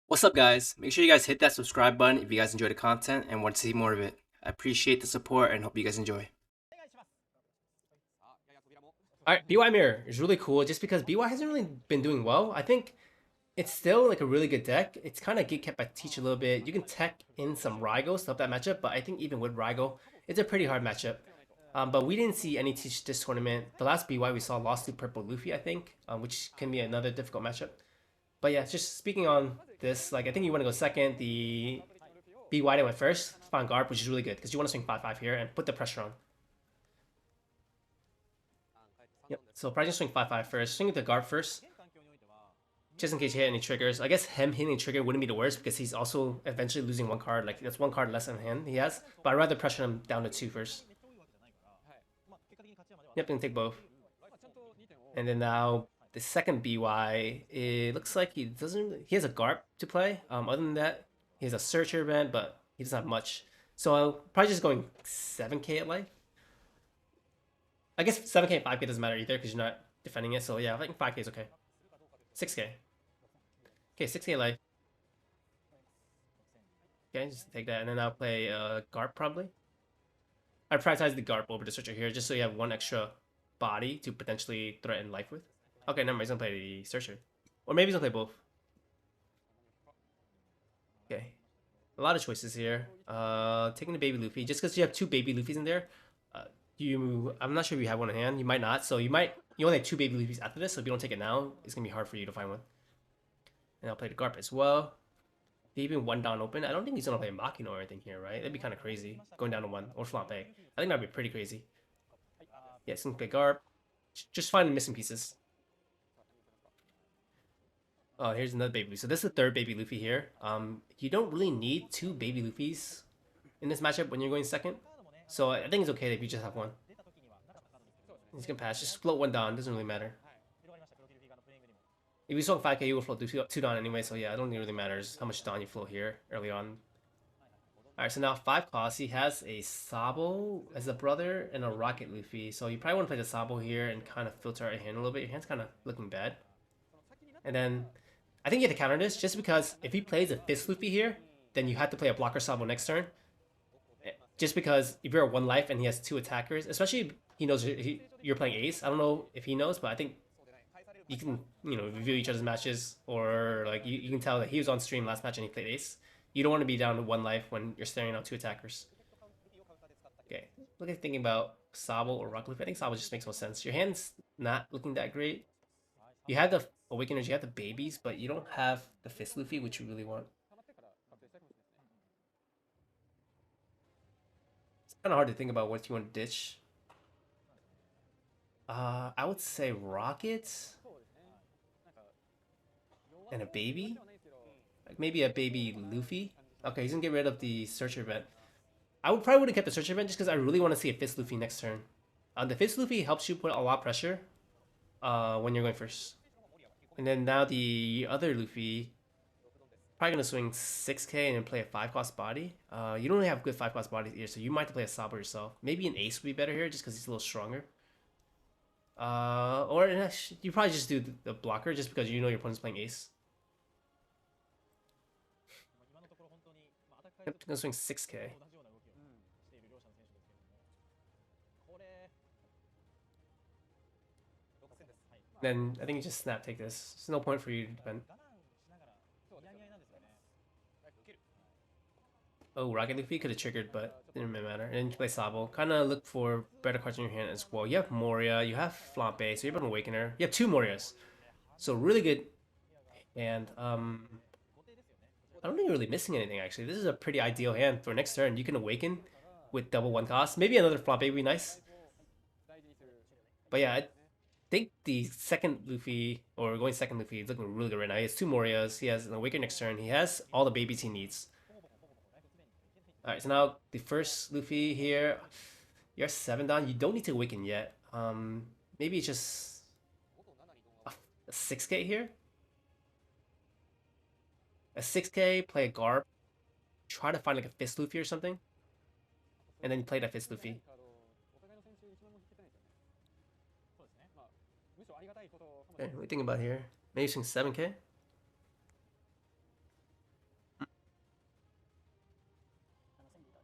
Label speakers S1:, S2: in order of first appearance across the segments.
S1: What's up, guys? Make sure you guys hit that subscribe button if you guys enjoy the content and want to see more of it. I appreciate the support and hope you guys enjoy. Alright, BY Mirror is really cool just because BY hasn't really been doing well. I think it's still like a really good deck. It's kind of get kept by Teach a little bit. You can tech in some Rygos to help that matchup, but I think even with Rygo, it's a pretty hard matchup. But we didn't see any Teach this tournament. The last BY we saw lost to Purple Luffy, I think, which can be another difficult matchup. But yeah, just speaking on this, like I think you want to go second. The BY that went first, found Garp, which is really good because you want to swing 5-5 here and put the pressure on. Yep. So probably just swing 5-5 first. Swing the Garp first, just in case you hit any triggers. I guess him hitting a trigger wouldn't be the worst because he's also eventually losing one card. Like that's one card less in hand he has. But I'd rather pressure him down to 2 first. Yep, and take both. And then now the second BY, it looks like he doesn't. He has a Garp to play. Other than that, he has a Searcher event, but he doesn't have much. So I'll probably just going 7k at life. I guess 7k and 5k doesn't matter either because you're not defending it. So yeah, I think 5k is okay. 6k. Okay, 6k life. Okay, just take that, and then I'll play Garp probably. I prioritize the Garp over the Searcher here, just so you have one extra body to potentially threaten life with. Okay, never mind. He's gonna play the Searcher, or maybe he's gonna play both. Okay, a lot of choices here. Taking the baby Luffy just because you have two baby Luffys in there. I'm not sure if you have one in hand. You might not, so you only have two baby Luffys after this. So if you don't take it now, it's gonna be hard for you to find one. And I'll play the Garp as well. Leaving one down open. I don't think he's gonna play Machina or anything here, right? That'd be kind of crazy going down to one or Flampe. I think that'd be pretty crazy. Yeah, it's gonna play Garp. Just find the missing pieces. Oh, here's another baby. So this is the third baby Luffy here. You don't really need two baby Luffys in this matchup when you're going second. So I think it's okay if you just have one. He's gonna pass. Just float one down. Doesn't really matter. If you swung 5k, you will float two down anyway. So yeah, I don't think it really matters how much down you float here early on. Alright, so now 5 costs. He has a Sabo as a brother and a Rocket Luffy. So you probably want to play the Sabo here and kind of filter out your hand a little bit. Your hand's kind of looking bad. And then I think you have to counter this just because if he plays a Fist Luffy here, then you have to play a blocker Sabo next turn. Just because if you're at 1 life and he has 2 attackers, especially if he knows you're playing Ace. I don't know if he knows, but I think you can, review each other's matches, or like you can tell that he was on stream last match and he played Ace. You don't want to be down to 1 life when you're staring out 2 attackers. Okay, look at thinking about Sabo or Rock Luffy. I think Sabo just makes more sense. Your hand's not looking that great. You have the Awakeners, you have the babies, but you don't have the Fist Luffy, which you really want. It's kind of hard to think about what you want to ditch. I would say Rocket and a baby. Like maybe a baby Luffy. Okay, he's gonna get rid of the Searcher event. I probably would have kept the Searcher event just because I really want to see a Fist Luffy next turn. The Fist Luffy helps you put a lot of pressure when you're going first. And then now the other Luffy, probably gonna swing 6k and then play a 5 cost body. You don't really have good 5 cost bodies here, so you might have to play a Sabo yourself. Maybe an Ace would be better here just because he's a little stronger. Or you probably just do the blocker just because you know your opponent's playing Ace. I'm gonna swing 6k. Then I think you just snap take this. There's no point for you to defend. Oh, Rocket Luffy could have triggered, but didn't really matter. And then you play Sabo. Kind of look for better cards in your hand as well. You have Moria, you have Flampe, so you have an Awakener. You have 2 Morias. So really good. And I don't think you're really missing anything actually. This is a pretty ideal hand for next turn. You can Awaken with double 1 cost. Maybe another Flampe would be nice. But yeah, I think the second Luffy, or going second Luffy, is looking really good right now. He has 2 Morias. He has an Awaken next turn. He has all the babies he needs. Alright, so now the first Luffy here, you're 7 down. You don't need to Awaken yet. Maybe just a 6k here. A 6k, play a Garp. Try to find like a Fist Luffy or something. And then you play that Fist Luffy. Okay, what are you thinking about here? Maybe using 7k?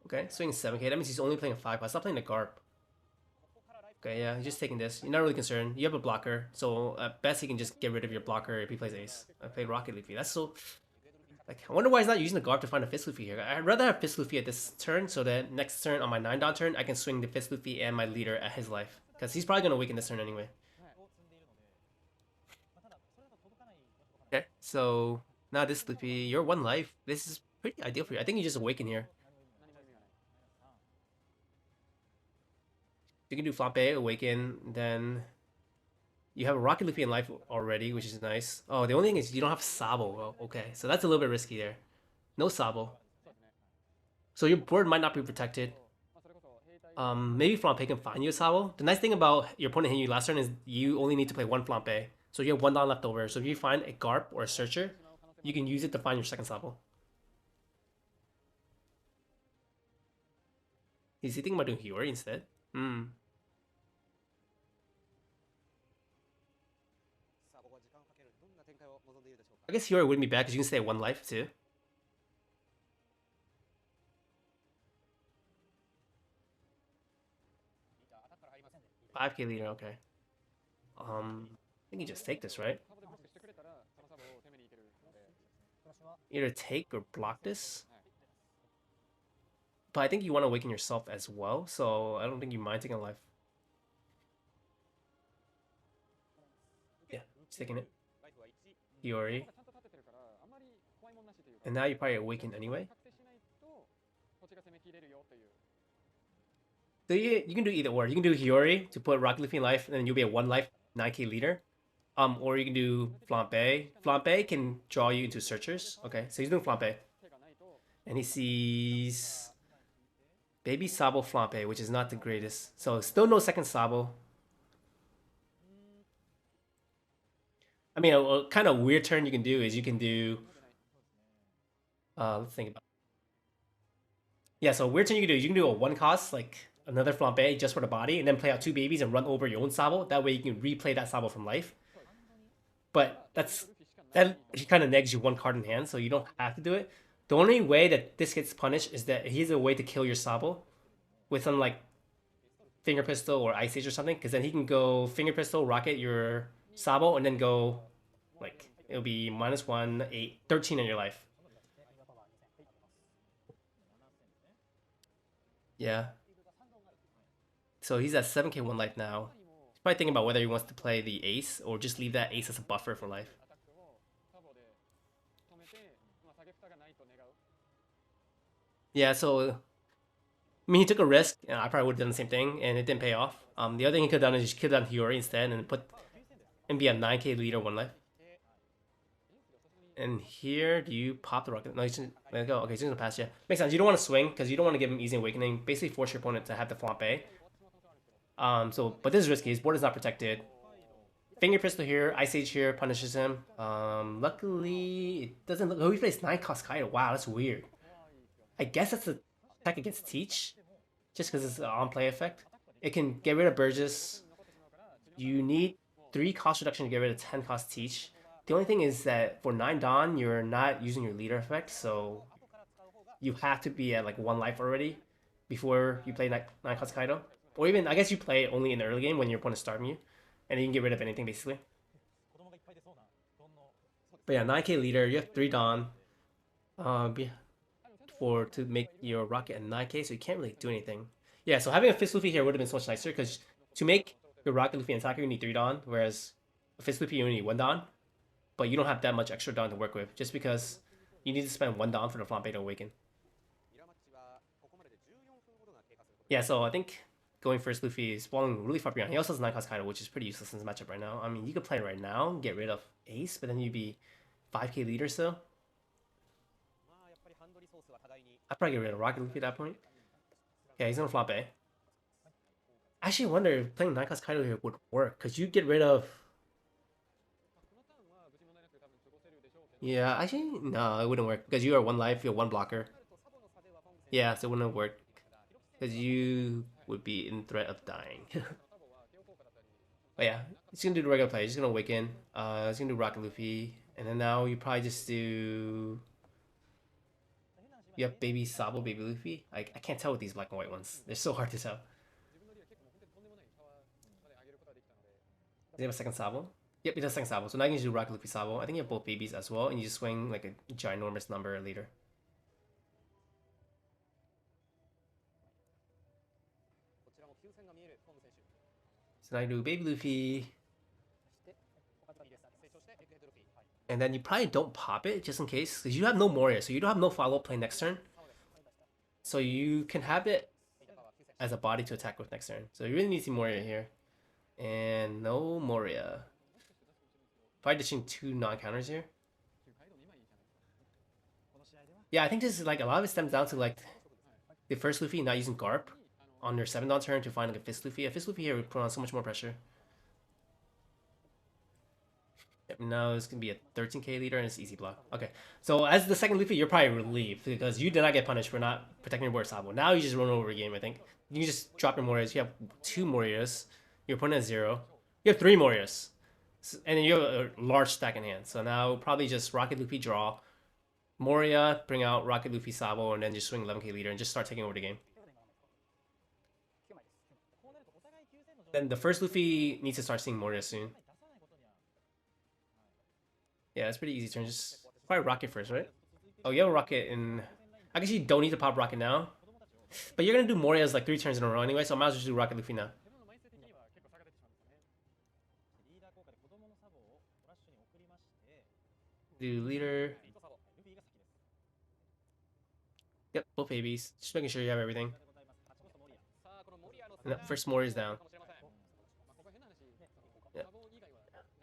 S1: Okay, swing 7k. That means he's only playing 5 cost. Stop playing the Garp. Okay, yeah, he's just taking this. You're not really concerned. You have a blocker, so at best he can just get rid of your blocker if he plays Ace. I played Rocket Luffy. That's so... Like, I wonder why he's not using the Garp to find a Fist Luffy here. I'd rather have Fist Luffy at this turn, so that next turn on my 9-dot turn, I can swing the Fist Luffy and my leader at his life. Because he's probably going to awaken this turn anyway. Okay, so now this Luffy, you're 1 life. This is pretty ideal for you. I think you just awaken here. You can do Flampe, awaken, then you have a Rocket Luffy in life already, which is nice. Oh, the only thing is you don't have Sabo. Oh, okay, so that's a little bit risky there. No Sabo. So your board might not be protected. Maybe Flampe can find you a Sabo. The nice thing about your opponent hitting you last turn is you only need to play 1 Flampe. So you have 1 down left over. So if you find a Garp or a Searcher, you can use it to find your second Sabo. Is he thinking about doing Hyogo instead? Hmm. I guess Hyogo wouldn't be bad because you can stay at 1 life too. $5k leader, okay. I think you just take this, right? Either take or block this. But I think you want to awaken yourself as well, so I don't think you mind taking a life. Yeah, just taking it. Hyogo. And now you probably awaken anyway. So you can do either or. You can do Hyogo to put Rocket Luffy in life, and then you'll be a 1 life 9k leader. Or you can do Flampe. Flampe can draw you into Searchers. Okay, so he's doing Flampe. And he sees Baby Sabo Flampe, which is not the greatest. So still no second Sabo. I mean, a kind of weird turn you can do is you can do... let's think about it. Yeah, so weird turn you can do is you can do a 1 cost, like another Flampe just for the body, and then play out 2 babies and run over your own Sabo. That way you can replay that Sabo from life. But that kind of negs you 1 card in hand, so you don't have to do it. The only way that this gets punished is that he's a way to kill your Sabo with some like Finger Pistol or Ice Age or something, because then he can go Finger Pistol, rocket your Sabo, and then go like it'll be -1, 8, 13 in your life. Yeah. So he's at 7k 1 life now. He's probably thinking about whether he wants to play the Ace or just leave that Ace as a buffer for life. Yeah, so I mean, he took a risk, and I probably would have done the same thing, and it didn't pay off. The other thing he could have done is just kill down Hyogo instead and be a 9k leader 1 life. And here, do you pop the rocket? No, he's just let it go. Okay, he's gonna pass you. Makes sense. You don't want to swing because you don't want to give him easy awakening. Basically, force your opponent to have the Flampe. But this is risky. His board is not protected. Finger Pistol here, Ice Age here punishes him. Luckily, it doesn't look. Oh, he plays 9 cost Kaido. Wow, that's weird. I guess that's a attack against Teach, just because it's an on-play effect. It can get rid of Burgess. You need 3 cost reduction to get rid of 10 cost Teach. The only thing is that for 9 Dawn, you're not using your leader effect, so you have to be at like 1 life already before you play 9 cost Kaido. Or even, I guess you play only in the early game when your opponent's starving you, and then you can get rid of anything basically. But yeah, 9k leader, you have 3 Dawn to make your rocket at 9k, so you can't really do anything. Yeah, so having a Fist Luffy here would have been so much nicer, because to make your Rocket Luffy an attacker, you need 3 Dawn, whereas a Fist Luffy, you only need 1 Dawn. But you don't have that much extra Dawn to work with, just because you need to spend 1 Dawn for the Flampe to awaken. Yeah, so I think going first Luffy is falling really far behind. He also has 9 cost Kaido, which is pretty useless in this matchup right now. I mean, you could play it right now, get rid of Ace, but then you'd be 5k leader still. I'd probably get rid of Rocket Luffy at that point. Yeah, he's gonna Flampe. I actually wonder if playing 9 cost Kaido here would work, because you get rid of... Yeah, actually, no, it wouldn't work, because you are 1 life, you're 1 blocker. Yeah, so it wouldn't work, because you would be in threat of dying. But yeah, he's gonna do the regular play. He's gonna awaken. He's gonna do Rocket Luffy, and then now you probably just do. You have baby Sabo, baby Luffy. I can't tell with these black and white ones. They're so hard to tell. Does he have a second Sabo? Yep, he does second Sabo. So now you can do Rocket Luffy Sabo. I think you have both babies as well, and you just swing like a ginormous number later. So now you do baby Luffy. And then you probably don't pop it just in case, because you have no Moria, so you don't have no follow-up play next turn. So you can have it as a body to attack with next turn. So you really need to see Moria here. And no Moria. Probably ditching 2 non-counters here. Yeah, I think this is like a lot of it stems down to like the first Luffy not using Garp on your 7 down turn to find like a Fist Luffy. A Fist Luffy here would put on so much more pressure. Yep, now it's gonna be a 13k leader and it's easy block. Okay, so as the second Luffy, you're probably relieved because you did not get punished for not protecting your board Sabo. Now you just run over a game, I think. You can just drop your Morias. You have 2 Morias. Your opponent has 0. You have 3 Morias. And then you have a large stack in hand. So now probably just Rocket Luffy draw. Moria, bring out Rocket Luffy Sabo, and then just swing 11k leader and just start taking over the game. Then the first Luffy needs to start seeing Moria soon. Yeah, it's pretty easy turn. Just probably Rocket first, right? Oh, you have a Rocket in... I guess you don't need to pop Rocket now. But you're going to do Moria's like 3 turns in a row anyway, so I might as well just do Rocket Luffy now. Do leader. Yep, both babies. Just making sure you have everything. No, first Moria's down. Yep.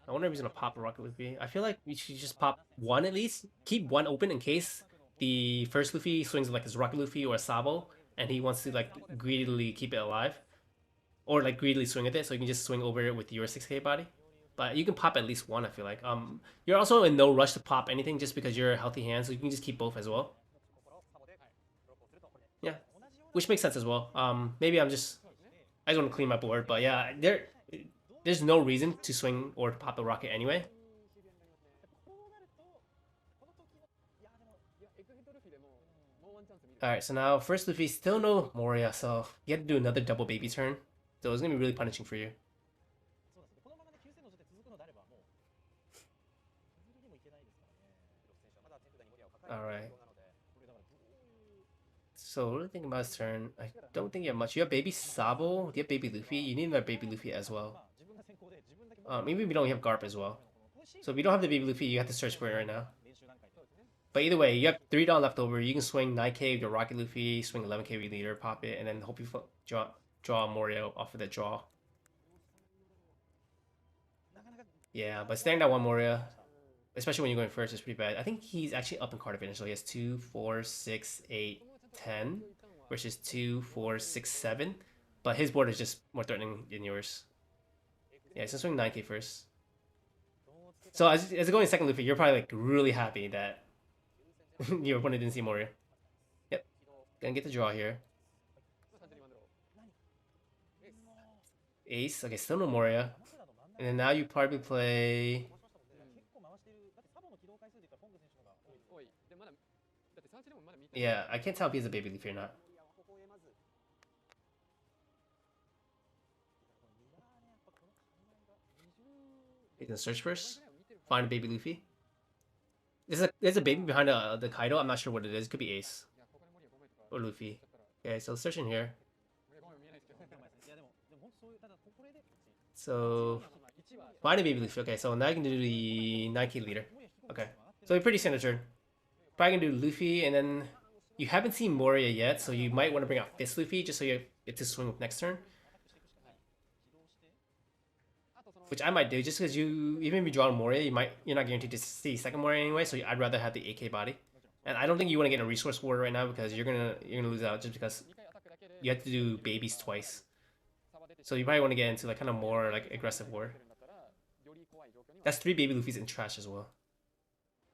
S1: I wonder if he's gonna pop a Rocket Luffy. I feel like we should just pop 1 at least. Keep 1 open in case the first Luffy swings like his Rocket Luffy or a Sabo, and he wants to like greedily keep it alive, or like greedily swing at it, so you can just swing over it with your 6k body. But you can pop at least 1. I feel like. You're also in no rush to pop anything just because you're a healthy hand, so you can just keep both as well. Yeah, which makes sense as well. Maybe I just want to clean my board, but yeah, there's no reason to swing or pop the Rocket anyway. Alright, so now first Luffy, still no Moria, so you have to do another double baby turn. So it's going to be really punishing for you. Alright. So what do you think about his turn? I don't think you have much. You have baby Sabo, you have baby Luffy. You need another baby Luffy as well. Maybe we don't have Garp as well. So if you don't have the baby Luffy, you have to search for it right now. But either way, you have 3 down left over. You can swing 9k with your Rocket Luffy, swing 11k with leader, pop it, and then hope you draw Moria off of that draw. Yeah, but staying that 1 Moria, especially when you're going first, is pretty bad. I think he's actually up in card advantage, so he has 2, 4, 6, 8, 10, versus 2, 4, 6, 7. But his board is just more threatening than yours. Yeah, so swing 9k first. So as you're going second Luffy, you're probably like really happy that your opponent didn't see Moria. Yep, gonna get the draw here. Ace, okay, still no Moria. And then now you probably play... Yeah, I can't tell if he has a baby Luffy or not. He's gonna search first. Find a baby Luffy. There's a baby behind the Kaido. I'm not sure what it is. It could be Ace. Or Luffy. Okay, so search in here. So... Find a baby Luffy. Okay, so now you can do the 9k leader. Okay. So pretty standard turn. Probably gonna do Luffy, and then... You haven't seen Moria yet, so you might want to bring out Fist Luffy just so you get to swing with next turn. Which I might do, just because even if you draw Moria, you're not guaranteed to see second Moria anyway, so I'd rather have the 8k body. And I don't think you want to get in a resource war right now because you're gonna lose out just because you have to do babies twice. So you probably want to get into like kind of more like aggressive war. That's 3 baby Luffys in trash as well.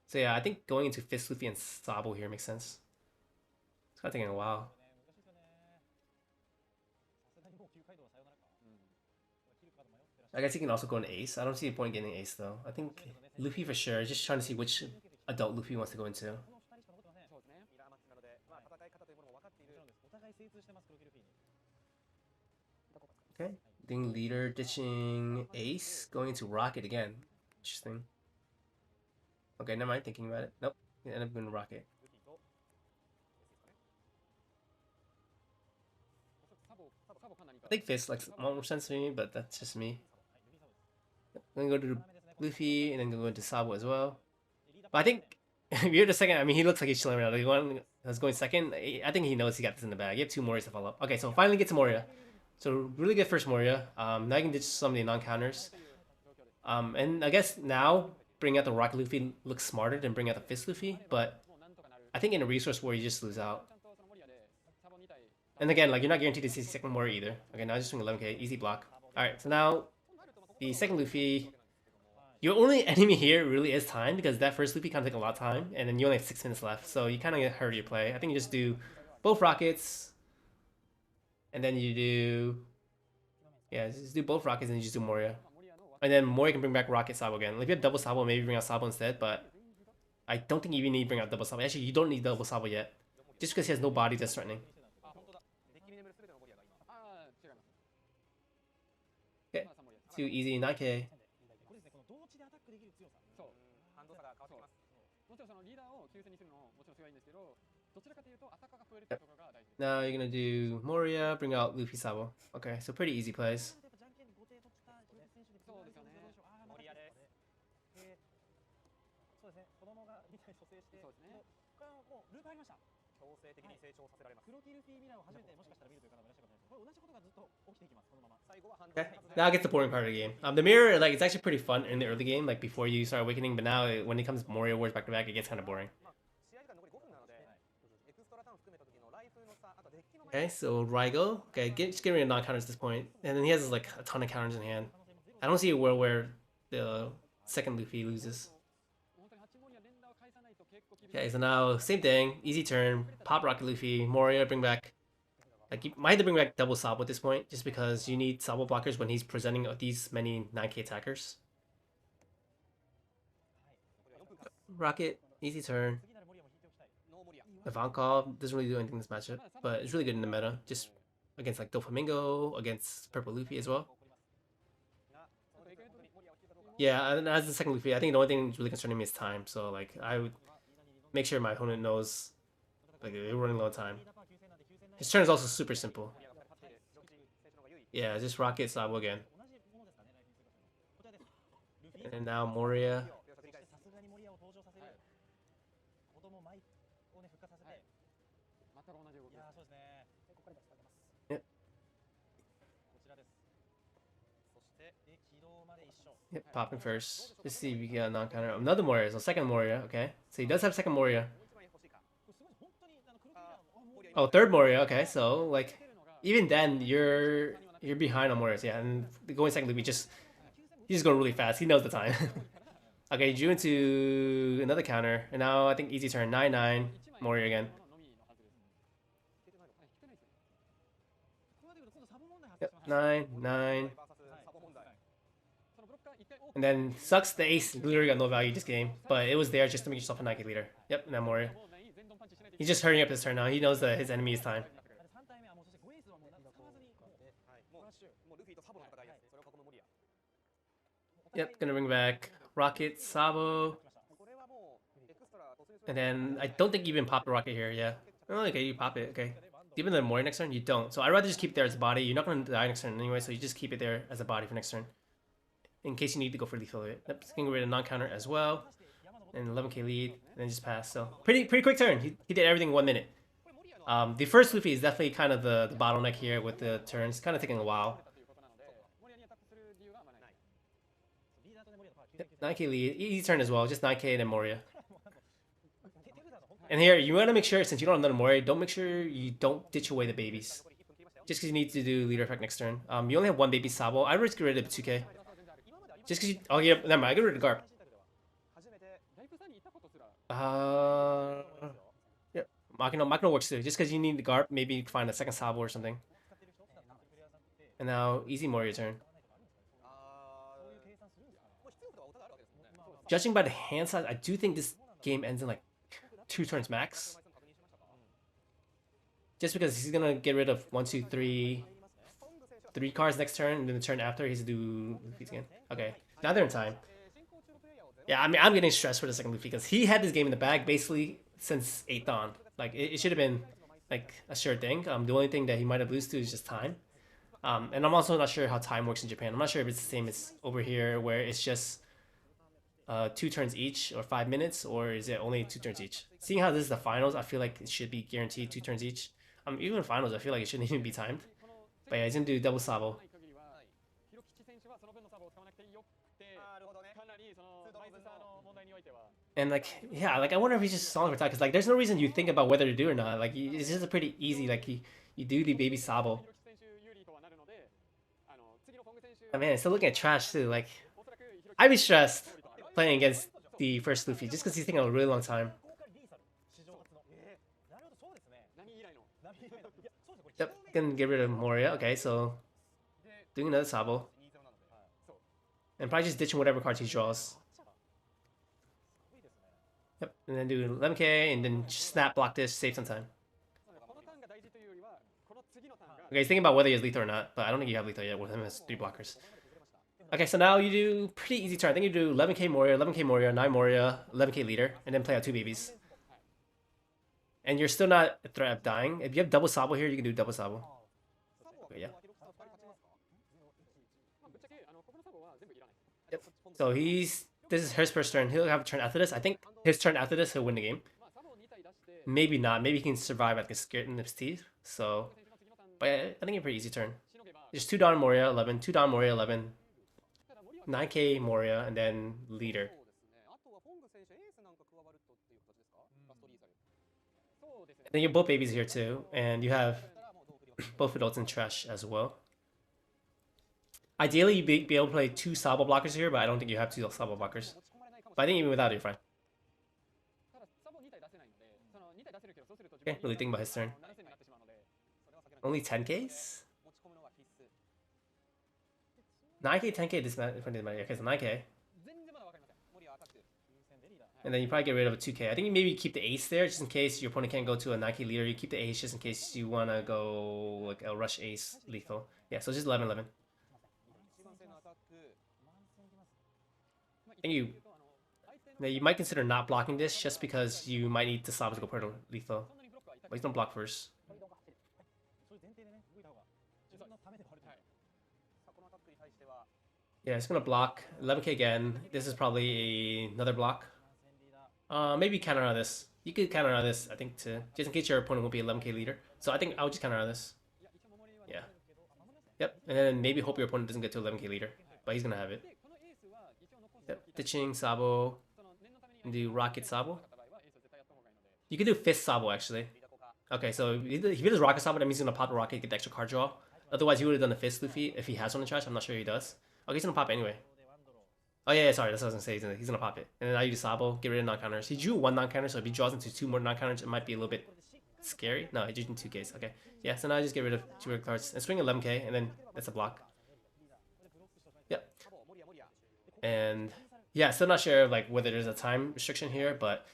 S1: So yeah, I think going into Fist Luffy and Sabo here makes sense. It's kind of taking a while. I guess he can also go into Ace. I don't see a point in getting Ace though. I think Luffy for sure. Just trying to see which adult Luffy wants to go into. Okay. Doing leader, ditching Ace, going into Rocket again. Interesting. Okay, never mind thinking about it. Nope. End up going Rocket. I think Fist makes more sense to me, but that's just me. I'm gonna go to Luffy and then go into Sabo as well. But I think if you're the second, I mean, he looks like he's chilling around. The one that's going second, I think he knows he got this in the bag. You have 2 Morias to follow up. Okay, so finally get to Moria. So really good first Moria. Now you can ditch some of the non-counters. And I guess now bring out the Rocket Luffy looks smarter than bring out the Fist Luffy. But I think in a resource war, you just lose out. And again, like you're not guaranteed to see second Moria either. Okay, now just doing 11k, easy block. All right, so now the second Luffy. Your only enemy here really is time because that first Luffy kind of take a lot of time, and then you only have 6 minutes left, so you kind of hurry your play. I think you just do both rockets, and then you do, yeah, just do both rockets and you just do Moria, and then Moria can bring back Rocket Sabo again. If you have double Sabo, maybe bring out Sabo instead, but I don't think you even need to bring out double Sabo. Actually, you don't need double Sabo yet, just because he has no body that's threatening. Okay, too easy, 9k. Yep. Now you're gonna do Moria, bring out Luffy Sabo. Okay, so pretty easy plays. Okay, now gets the boring part of the game. The mirror, like, it's actually pretty fun in the early game, like before you start awakening, but now when it comes to Moria Wars back to back, it gets kind of boring. Okay, so Raigo. Okay, just get rid of non-counters at this point. And then he has like a ton of counters in hand. I don't see a world where the second Luffy loses. Okay, so now same thing. Easy turn. Pop Rocket Luffy. Moria, bring back. Like you might have to bring back double Sabo at this point, just because you need Sabo blockers when he's presenting these many 9k attackers. Rocket, easy turn. Avant Call doesn't really do anything in this matchup, but it's really good in the meta, just against like Doflamingo, against Purple Luffy as well. Yeah, and as the second Luffy, I think the only thing that's really concerning me is time. So like I would make sure my opponent knows like they're running low on time. His turn is also super simple. Yeah, just Rocket Sabo again. And now Moria. Yep. Yep, popping first. Just see if we get a non-counter. Another Moria, so second Moria, okay. So he does have second Moria. Oh, third Moria, okay, so like even then you're behind on Morias, yeah, and going second Luffy he's going really fast. He knows the time. Okay, drew into another counter, and now I think easy turn 9-9 Moria again. Yep, 9-9. And then sucks the ace literally got no value this game, but it was there just to make yourself a 9k leader. Yep, now Moria. He's just hurrying up his turn now. He knows that his enemy is time. Yep, gonna bring back Rocket, Sabo. And then I don't think you even pop the Rocket here, yeah. Oh, okay, you pop it, okay. Even the Moria next turn, you don't. So I'd rather just keep it there as a body. You're not gonna die next turn anyway, so you just keep it there as a body for next turn. In case you need to go for lethal it. Yep, getting rid of non-counter as well. And 11k lead, and then just pass. So pretty quick turn. He did everything in 1 minute. The first Luffy is definitely kind of the bottleneck here with the turns. Kind of taking a while. Yep, 9k lead. Easy turn as well. Just 9k and then Moria. And here, you want to make sure, since you don't have another Moria, make sure you don't ditch away the babies. Just because you need to do leader effect next turn. You only have 1 baby Sabo. I would get rid of 2k. Just because you... Oh, yeah, never mind. I get rid of Garp. Yeah, Makino works too. Just because you need the Garp, maybe find a second Sabo or something. And now, easy Moria turn. Judging by the hand size, I do think this game ends in like 2 turns max. Just because he's gonna get rid of 3 cards next turn, and then the turn after he's do Luffy's again. Okay, now they're in time. Yeah, I mean I'm getting stressed for the second Luffy because he had this game in the bag basically since 8th on. Like it should have been like a sure thing. The only thing that he might have lost to is just time. And I'm also not sure how time works in Japan. I'm not sure if it's the same as over here where it's just 2 turns each or 5 minutes, or is it only 2 turns each? Seeing how this is the finals, I feel like it should be guaranteed 2 turns each. Even in finals, I feel like it shouldn't even be timed. But yeah, he's gonna do double sabo. And like, yeah, like I wonder if he's just stalling for time because like, there's no reason you think about whether to do or not. Like, it's just a pretty easy. Like, you do the baby sabo. I mean, still looking at trash too. Like, I'd be stressed playing against the first Luffy just because he's taking a really long time. Yep, gonna get rid of Moria. Okay, so doing another sabo. And probably just ditching whatever cards he draws. Yep, and then do 11k and then snap block this, save some time. Okay, he's thinking about whether he has lethal or not, but I don't think you have lethal yet with him as 3 blockers. Okay, so now you do pretty easy turn. I think you do 11k Moria, 9 Moria, 11k leader, and then play out 2 babies. And you're still not a threat of dying. If you have double sabo here, you can do double sabo. Okay, yeah. Yep. So this is his first turn. He'll have a turn after this. I think his turn after this, he'll win the game. Maybe not. Maybe he can survive like a scared in his teeth. So, but I think a pretty easy turn. There's 2 Dawn Moria 11, 2 Dawn Moria 11, 9k Moria, and then leader. And then you have both babies here too, and you have both adults in trash as well. Ideally, you'd be able to play 2 sabo blockers here, but I don't think you have 2 sabo blockers. But I think even without it, you're fine. Okay, really think about his turn. Only 10ks? 9k, 10k, this matter. Okay, so 9k. And then you probably get rid of a 2k. I think you maybe keep the ace there just in case your opponent can't go to a 9k leader. You keep the ace just in case you want to go like a rush ace lethal. Yeah, so just 11-11. I think you might consider not blocking this just because you might need the sabo to go per lethal. But he's don't block first. Yeah, it's gonna block 11k again. This is probably another block. Maybe counter on this. You could counter on this, I think, too. Just in case your opponent will be 11k leader. So I think I would just counter on this. Yeah. Yep, and then maybe hope your opponent doesn't get to 11k leader. But he's gonna have it. Yep, ditching sabo. And do rocket sabo. You could do fist sabo, actually. Okay, so if he does rocket sabo, that means he's gonna pop the rocket, get the extra card draw. Otherwise, he would have done the fist Luffy if he has one in trash. I'm not sure he does. Okay, he's gonna pop it anyway. Oh yeah, sorry, that's what I was gonna say. He's gonna pop it. And then now you do sabo, get rid of non-counters. He drew 1 non-counter, so if he draws into 2 more non-counters, it might be a little bit scary. No, he drew in 2ks. Okay, yeah. So now I just get rid of 2 red cards and swing 11k, and then that's a block. Yep. And yeah, still not sure like whether there's a time restriction here, but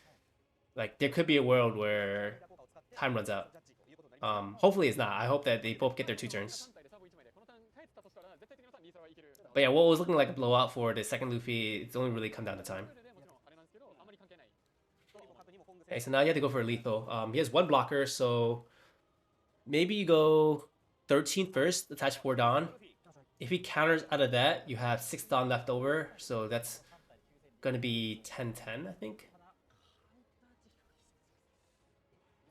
S1: like there could be a world where time runs out. Hopefully it's not. I hope that they both get their 2 turns. But yeah, what was looking like a blowout for the second Luffy, it's only really come down to time. Okay, so now you have to go for a lethal. He has 1 blocker, so maybe you go 13 first, attach 4 Dawn. If he counters out of that, you have 6 Dawn left over, so that's gonna be 10-10, I think.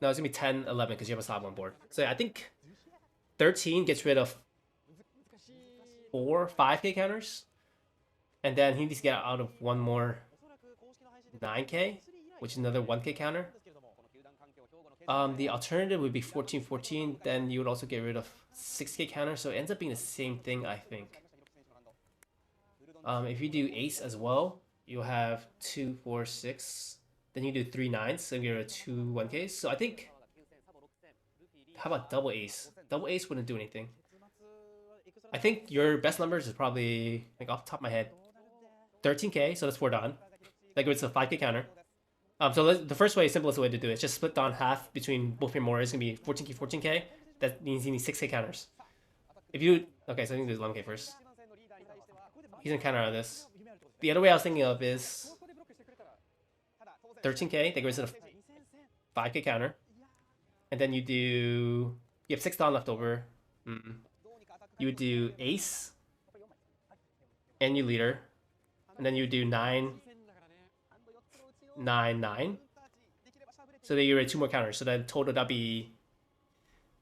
S1: No, it's gonna be 10-11 because you have a sabo on board. So yeah, I think 13 gets rid of 4, 5k counters, and then he needs to get out of 1 more 9k, which is another 1k counter. The alternative would be 14-14. Then you would also get rid of 6k counter, so it ends up being the same thing, I think. If you do ace as well, you'll have 2, 4, 6. Then you do 3 9s, so you get rid of 2 1ks. So I think, how about double ace? Double ace wouldn't do anything. I think your best numbers is probably, like off the top of my head, 13k, so that's 4 Dawn. Like it's a 5k counter. So the first way, simplest way to do it is just split down half between both your Moras. It's gonna be 14k, 14k. That means you need 6k counters. If you okay, so I think there's 11k first. He's gonna counter out of this. The other way I was thinking of is 13k. That goes to the 5k counter, and then you have 6 Don left over. You would do Ace, and you leader, and then you do 9, 9, 9. So then you're at 2 more counters. So then total that'd be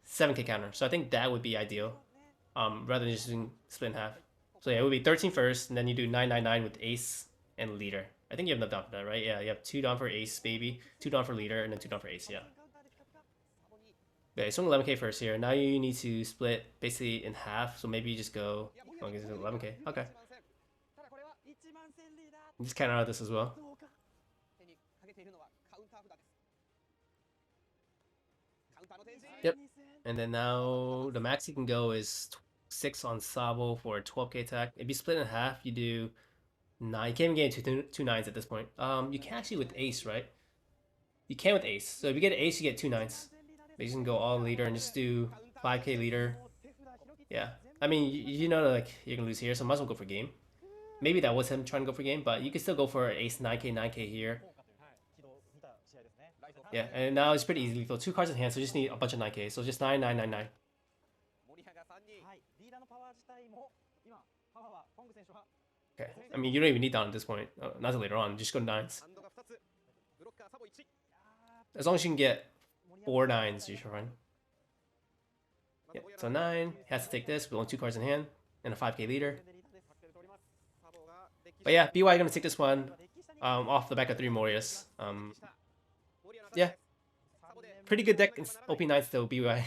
S1: 7k counter. So I think that would be ideal, rather than just doing split in half. So yeah, it would be 13 first, and then you do 9, 9, 9 with Ace and leader. I think you have enough down for that, right? Yeah, you have 2 down for Ace, baby, 2 down for leader, and then 2 down for Ace. Yeah. Okay, so 11k first here. Now you need to split basically in half. So maybe you just go. Oh, I guess 11k. Okay. Just counter out this as well. Yep. And then now the max you can go is 6 on Sabo for a 12k attack. If you split in half, you do 9. You can't even get two 9s at this point. You can actually with Ace, right? You can with Ace. So if you get an Ace, you get 2 9s. But you can go all leader and just do 5k leader. Yeah. I mean, you know, like you're gonna lose here, so might as well go for game. Maybe that was him trying to go for game, but you can still go for Ace 9k, 9k here. Yeah, and now it's pretty easy. So 2 cards in hand, so you just need a bunch of 9k. So just 9, 9, 9, 9. Okay. I mean, you don't even need down at this point. Not until later on. Just go 9s. As long as you can get 4 9s, you should run. Yeah, so 9 has to take this with only 2 cards in hand and a 5k leader. But yeah, BY gonna take this one off the back of 3 Morias. Yeah, pretty good deck in OP9 still, BY.